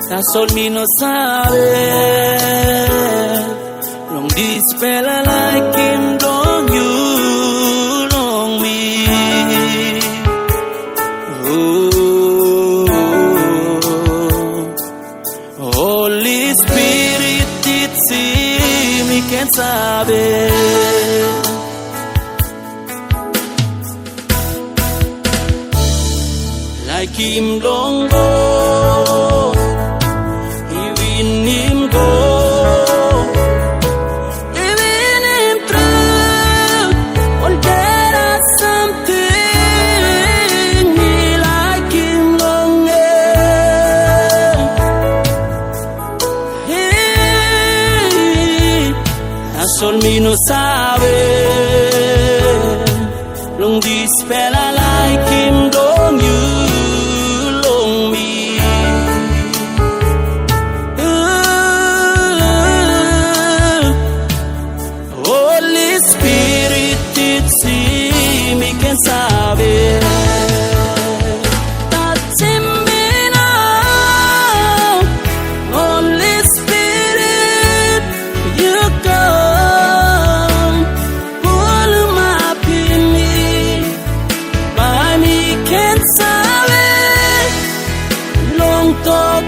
da sol mi no sabe long dispel like him long you long me Holy Spirit it see me can sabe like him long go even him go even him through all there are something me like him long hey sol mi no sabe long dispel like him long you long me Holy Spirit it see me can sabe touch him now Holy Spirit you come pull him up in me by me can sabe long talk